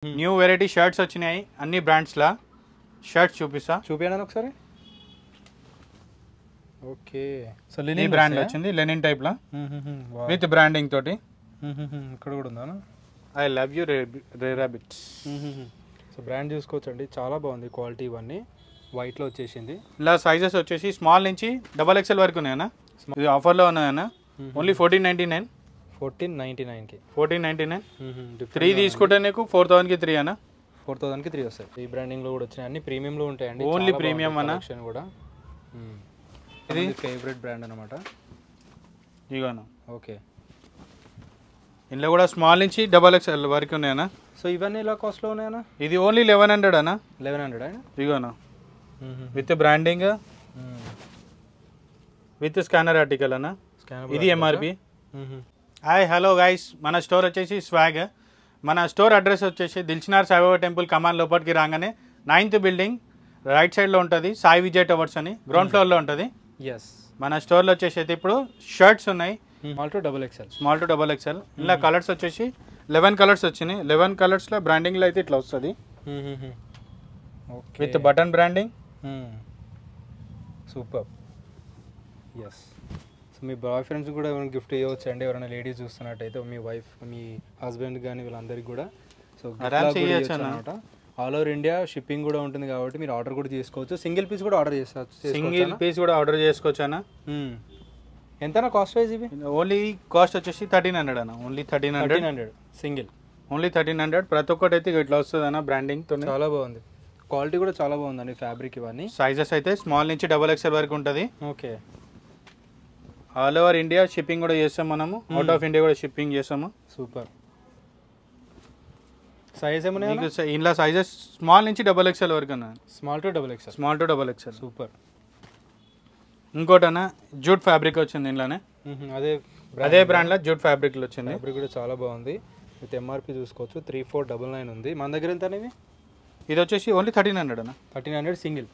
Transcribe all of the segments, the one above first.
New variety shirts వచ్చినాయి అన్ని brands లా shirts చూపిస్తాను ఒకసారి. ఓకే, సో ఈ లెనిన్ బ్రాండ్ వచ్చింది Lenin type law with branding తోటి. ఇక్కడ కూడా ఉందా? I love you ray rabbits. So brand చూసుకోవచ్చండి, చాలా బాగుంది క్వాలిటీ. ఇవన్నీ వైట్లో వచ్చేసింది. ఇలా సైజెస్ వచ్చేసి స్మాల్ నుంచి XXL వరకు ఉన్నాయన్నా. ఇది ఆఫర్లో ఉన్నాయన్నా. ఓన్లీ 1499. 1499కి 1499. 3 తీసుకుంటే నీకు 4000కి 3 అన్న. 4000కి 3 వస్తాయి. ఈ బ్రాండింగ్లో కూడా వచ్చినాయి, అన్ని ప్రీమియంలో ఉంటాయండి. ఓన్లీ ప్రీమియం అన్న కూడా. ఇది ఫేవరెట్ బ్రాండ్ అనమాట. ఇగోనా. ఓకే, ఇందులో కూడా స్మాల్ నుంచి XXL వరకు ఉన్నాయన్నా. సో ఇవన్నీ ఇలా కాస్ట్లో ఉన్నాయన్నా? ఇది ఓన్లీ 1100 అన్న. 1100 అయినా? ఇగోనా, with branding with scanner article అన్న. ఇది ఎంఆర్పి. హాయ్ హలో గైస్, మన స్టోర్ వచ్చేసి స్వాగ్. మన స్టోర్ అడ్రస్ వచ్చేసి దిల్చినార్ సాయిబాబా టెంపుల్ కమాన్ లోపలికి రాగానే 9th బిల్డింగ్ రైట్ సైడ్లో ఉంటుంది. సాయి విజయ్ టవర్స్ అని గ్రౌండ్ ఫ్లోర్లో ఉంటుంది. ఎస్, మన స్టోర్లో వచ్చేసి అయితే ఇప్పుడు షర్ట్స్ ఉన్నాయి small to XXL. Small to XXL. ఇలా కలర్స్ వచ్చేసి 11 కలర్స్ వచ్చినాయి. 11 కలర్స్లో బ్రాండింగ్లో అయితే ఇట్లా వస్తుంది with button branding. Super. Yes, so మీ బాయ్ ఫ్రెండ్స్ కూడా ఎవరైనా గిఫ్ట్ ఇవ్వచ్చు అండి. ఎవరైనా లేడీస్ చూస్తున్నట్టయితే మీ వైఫ్, మీ హస్బెండ్ కానీ వీళ్ళందరికీ కూడా. సో అనమాట. ఆల్ ఓవర్ ఇండియా షిప్పింగ్ కూడా ఉంటుంది కాబట్టి మీరు ఆర్డర్ కూడా చేసుకోవచ్చు. సింగిల్ పీస్ కూడా ఆర్డర్ చేసుకోవచ్చు అన్న. ఎంతనా కాస్ట్ వైజ్ ఇవి? ఓన్లీ కాస్ట్ వచ్చేసి 1300 అన్న. Only 1300 single. ఓన్లీ 1300. ప్రతి ఒక్కటి అయితే ఇట్లా వస్తుంది అన్న బ్రాండింగ్తో. చాలా బాగుంది, క్వాలిటీ కూడా చాలా బాగుందండి. ఫ్యాబ్రిక్ ఇవన్నీ. సైజెస్ అయితే స్మాల్ నుంచి XXL వరకు ఉంటుంది. Okay, all over India shipping కూడా చేస్తాం మనము. అవుట్ ఆఫ్ ఇండియా కూడా షిప్పింగ్ చేస్తాము. సూపర్. సైజ్ ఏమన్నా? ఇలా సైజెస్ స్మాల్ నుంచి XXL వరకు అన్న. Small to XXL. సూపర్. ఇంకోటి అన్న జూట్ ఫ్యాబ్రిక్ వచ్చింది ఇంట్లోనే. అదే బ్రాండ్లో జూట్ ఫ్యాబ్రిక్లో వచ్చింది. ఫ్యాబ్రిక్ కూడా చాలా బాగుంది. విత్ ఎంఆర్పి చూసుకోవచ్చు. 3499 ఉంది. మన దగ్గర ఎంత అనేవి? ఇది వచ్చేసి ఓన్లీ 1300 అన్న. 1300 సింగిల్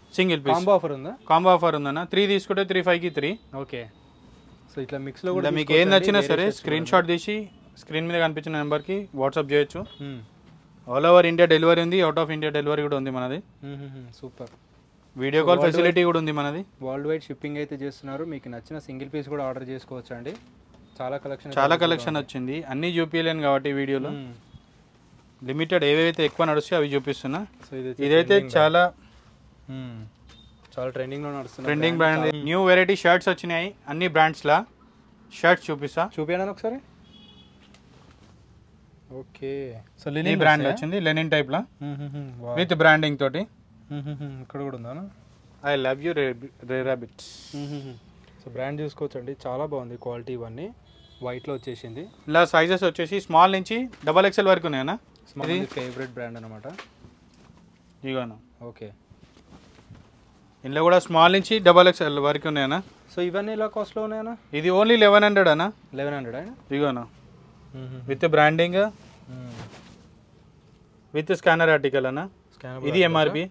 పీస్. కాంబో ఆఫర్ ఉందా? కాంబో ఆఫర్ ఉందన్న. 3 తీసుకుంటే 35కి 3. ఓకే, సో ఇట్లా మిక్స్లో కూడా మీకు ఏం నచ్చినా సరే స్క్రీన్ షాట్ తీసి స్క్రీన్ మీద కనిపించిన నెంబర్కి వాట్సాప్ చేయొచ్చు. ఆల్ ఓవర్ ఇండియా డెలివరీ ఉంది. అవుట్ ఆఫ్ ఇండియా డెలివరీ కూడా ఉంది మనది. సూపర్. వీడియో కాల్ ఫెసిలిటీ కూడా ఉంది మనది. వరల్డ్ వైడ్ షిప్పింగ్ అయితే చేస్తున్నారు. మీకు నచ్చిన సింగిల్ పీస్ కూడా ఆర్డర్ చేసుకోవచ్చు అండి. చాలా కలెక్షన్ వచ్చింది. అన్నీ చూపించలేను కాబట్టి వీడియోలో లిమిటెడ్ ఏవైతే ఎక్కువ నడుస్తాయో అవి చూపిస్తున్నా. సో ఇదైతే చాలా ట్రెండింగ్లో నడుస్తుంది. Trending brand. New variety shirts వచ్చినాయి అన్ని బ్రాండ్స్లా. షర్ట్స్ చూపించాను ఒకసారి. ఓకే, సో ఈ బ్రాండ్ వచ్చింది Lenin type law with branding తోటి. ఇక్కడ కూడా ఉందా? I love you ray rabbits. So brand చూసుకోవచ్చండి, చాలా బాగుంది క్వాలిటీ. ఇవన్నీ వైట్లో వచ్చేసింది. ఇలా సైజెస్ వచ్చేసి స్మాల్ నుంచి XXL వరకు ఉన్నాయన్నా. ఇది ఫేవరెట్ బ్రాండ్ అనమాట. ఇగోనా. ఓకే, ఇందులో కూడా స్మాల్ నుంచి XXL వరకు ఉన్నాయన్నా. సో ఇవన్నీ ఇలా కాస్ట్లో ఉన్నాయన్నా? ఇది ఓన్లీ 1100 అన్న. 1100 అయినా? ఇగోనా, with branding with scanner article అన్న. ఇది ఎంఆర్పి.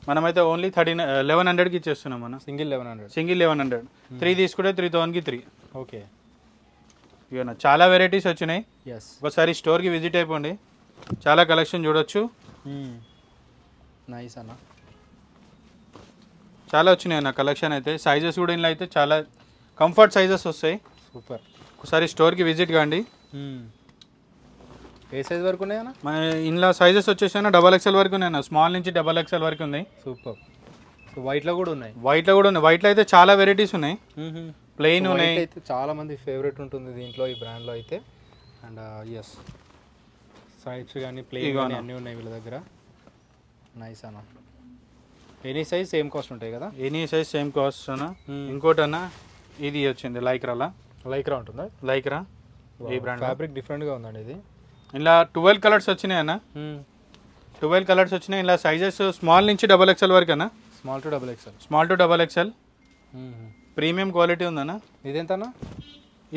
మనమైతే ఓన్లీ 1100కి ఇచ్చేస్తున్నాం అన్న. సింగిల్ 1100. 3 తీసుకుంటే 3000కి 3. ఓకే, ఇవన్న చాలా వెరైటీస్ వచ్చినాయి. ఒకసారి స్టోర్కి విజిట్ అయిపోండి, చాలా కలెక్షన్ చూడొచ్చు. నైస్ అన్న, చాలా వచ్చినాయి అన్న కలెక్షన్ అయితే. సైజెస్ కూడా ఇందులో అయితే చాలా కంఫర్ట్ సైజెస్ వస్తాయి. సూపర్. ఒకసారి స్టోర్కి విజిట్ కాండి. ఏ సైజ్ వరకు ఉన్నాయన్నా? మన ఇందులో సైజెస్ వచ్చేసి XXL వరకు ఉన్నాయన్న. స్మాల్ నుంచి XXL వరకు ఉన్నాయి. సూపర్. సో వైట్లో కూడా ఉన్నాయి. వైట్లో అయితే చాలా వెరైటీస్ ఉన్నాయి. ప్లెయిన్ ఉన్నాయి. అయితే చాలా మంది ఫేవరెట్ ఉంటుంది దీంట్లో, ఈ బ్రాండ్లో అయితే. అండ్ ఎస్, సైడ్స్ కానీ ప్లెయిన్ కానీ అన్నీ ఉన్నాయి వీళ్ళ దగ్గర. నైస్ అన్న. ఎనీ సైజ్ సేమ్ కాస్ట్ ఉంటాయి కదా? ఎనీ సైజ్ సేమ్ కాస్ట్ అన్న. ఇంకోటి అన్న ఇది వచ్చింది లైక్రా ఉంటుందా? లైక్రా ఈ బ్రాండ్. ఫ్యాబ్రిక్ డిఫరెంట్గా ఉందండి ఇది. ఇలా 12 కలర్స్ వచ్చినాయి అన్న. 12 కలర్స్ వచ్చినాయి. ఇలా సైజెస్ స్మాల్ నుంచి XXL వరకు అన్న. Small to XXL. Premium quality ఉందన్న. ఇది ఎంత అన్న?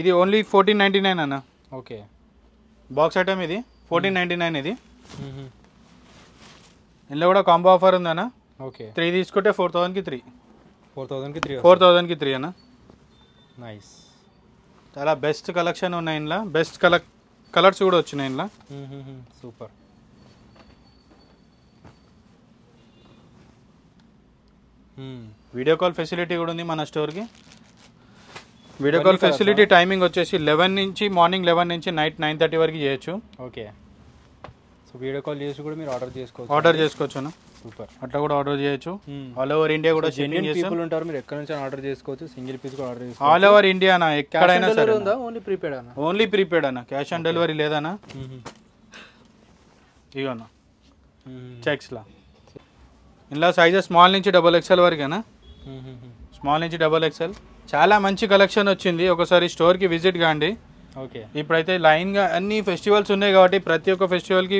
ఇది ఓన్లీ 1499 అన్న. ఓకే, బాక్స్ ఐటమ్ ఇది 1499. ఇది ఇందులో కూడా కాంబో ఆఫర్ ఉందన్న. ఓకే, 3 తీసుకుంటే 4000కి 3. 4000కి 3 అన్న. నైస్. చాలా బెస్ట్ కలెక్షన్ ఉన్నాయి ఇందులో. బెస్ట్ కలర్స్ కూడా వచ్చినాయి ఇందులో. సూపర్. వీడియో కాల్ ఫెసిలిటీ కూడా ఉంది మన స్టోర్కి. వీడియో కాల్ ఫెసిలిటీ టైమింగ్ వచ్చేసి 11 నుంచి మార్నింగ్ 11 నుంచి నైట్ 9:30 వరకు చేయొచ్చు. ఓకే. సో వీడియో కాల్ చేసి కూడా మీరు ఆర్డర్ చేసుకోవచ్చు అన్న. సూపర్. అట్లా కూడా ఆర్డర్ చేయొచ్చు. ఆల్ ఓవర్ ఇండియా కూడా జెన్యూన్ పీపుల్ ఉంటారు, మీరు ఎక్కడ నుంచి ఆర్డర్ చేసుకోవచ్చు. సింగిల్ పీస్ కూడా ఆర్డర్ చేసుకోవచ్చు. ఆల్ ఓవర్ ఇండియా అన్న, ఎక్కడైనా సరే. ఓన్లీ ప్రీపెయిడ్ అన్న? ఓన్లీ ప్రీపెయిడ్ అన్న, క్యాష్ ఆన్ డెలివరీ లేదన్నా. ఇవన్న చెక్స్లా ఇలా సైజెస్ స్మాల్ నుంచి XXL వరకేనా. స్మాల్ నుంచి XXL చాలా మంచి కలెక్షన్ వచ్చింది. ఒకసారి స్టోర్కి విజిట్ కాండి. ఓకే. ఇప్పుడైతే లైన్గా అన్ని ఫెస్టివల్స్ ఉన్నాయి కాబట్టి ప్రతి ఒక్క ఫెస్టివల్కి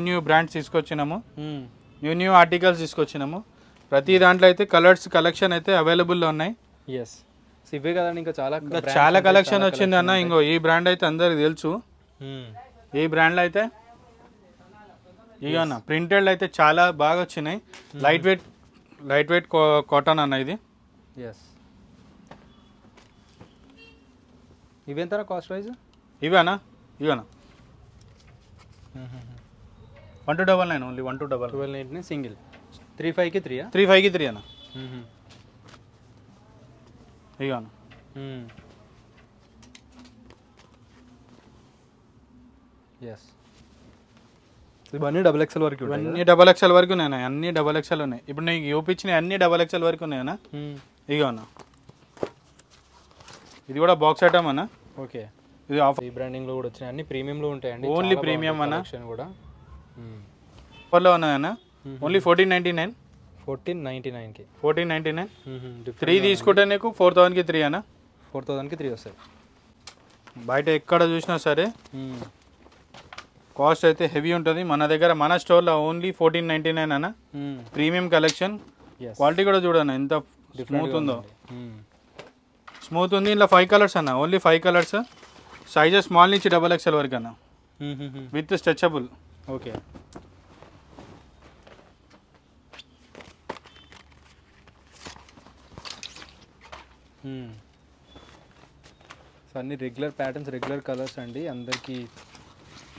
న్యూ బ్రాండ్స్ తీసుకొచ్చినాము, న్యూ ఆర్టికల్స్ తీసుకొచ్చినాము. ప్రతి దాంట్లో అయితే కలర్స్ కలెక్షన్ అయితే అవైలబుల్లో ఉన్నాయి. ఇవే కదండి, ఇంకా చాలా కలెక్షన్ వచ్చింది అన్న. ఇంకో ఈ బ్రాండ్ అయితే అందరికి తెలుసు. ఈ బ్రాండ్లో అయితే ఇక అన్న ప్రింటెడ్ అయితే చాలా బాగా వచ్చినాయి. లైట్ వెయిట్ కాటన్ అన్న ఇది. ఇవేంత కాస్ట్ వైజ్? ఇవేనా 1299 ఓన్లీ. 1299 సింగిల్. 35కి 3 35కి 3 అన్న. ఇవన్న ఇవన్నీ XXL వరకు? ఇవన్నీ XXL వరకు ఉన్నాయి. అన్ని XXL ఉన్నాయి. ఇప్పుడు నీకు చూపించినవి అన్ని XXL వరకు ఉన్నాయన్నా. ఇక అన్న ఇది కూడా బాక్స్ ఐటమ్ అన్న. ఓకే. ఇది ఈ బ్రాండింగ్ లో కూడా వచ్చినాయి, అన్ని ప్రీమియం లో ఉంటాయండి. ఓన్లీ ప్రీమియం అన్న. కూడా ఆఫర్లో ఉన్నాయన్న. ఓన్లీ 1499. 1499కి 1499. 3 తీసుకుంటే నీకు 4000కి 3 అన్న. 4000కి 3 వస్తాయి. బయట ఎక్కడ చూసినా సరే కాస్ట్ అయితే హెవీ ఉంటుంది. మన దగ్గర మన స్టోర్లో ఓన్లీ 1499 అన్న. Premium collection. క్వాలిటీ కూడా చూడన్న ఎంత స్మూత్ ఉందో. స్మూత్ ఉంది. ఇంట్లో 5 కలర్స్ అన్న. Only 5 colours. సైజెస్ స్మాల్ నుంచి XXL వరకు అన్న, విత్ స్ట్రెచబుల్. ఓకే. సో అన్ని రెగ్యులర్ ప్యాటర్న్స్, రెగ్యులర్ కలర్స్ అండి, అందరికీ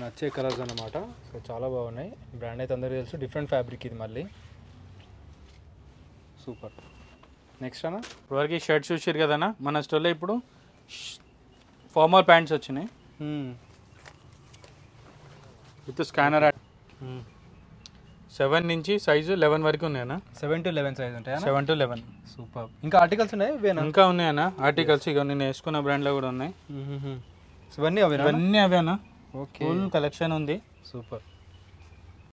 నచ్చే కలర్స్ అన్నమాట. సో చాలా బాగున్నాయి. బ్రాండ్ అయితే అందరికీ తెలుసు. డిఫరెంట్ ఫ్యాబ్రిక్ ఇది మళ్ళీ. సూపర్. నెక్స్ట్ అన్న ఇప్పటివరకు షర్ట్స్ చూసారు కదన్నా. మన స్టోర్లో ఇప్పుడు ఫార్మల్ ప్యాంట్స్ వచ్చినాయి విత్ స్కానర్. 7 నుంచి సైజు 11 వరకు ఉన్నాయన్నా. 7 to 11 సైజ్ ఉంటాయా? 7 to 11. సూపర్. ఇంకా ఆర్టికల్స్ ఉన్నాయి? ఇంకా ఉన్నాయన్నా ఆర్టికల్స్. ఇక నేను వేసుకున్న బ్రాండ్లో కూడా ఉన్నాయి. ఇవన్నీ అవేనా? ఓకే. ఫుల్ కలెక్షన్ ఉంది. సూపర్.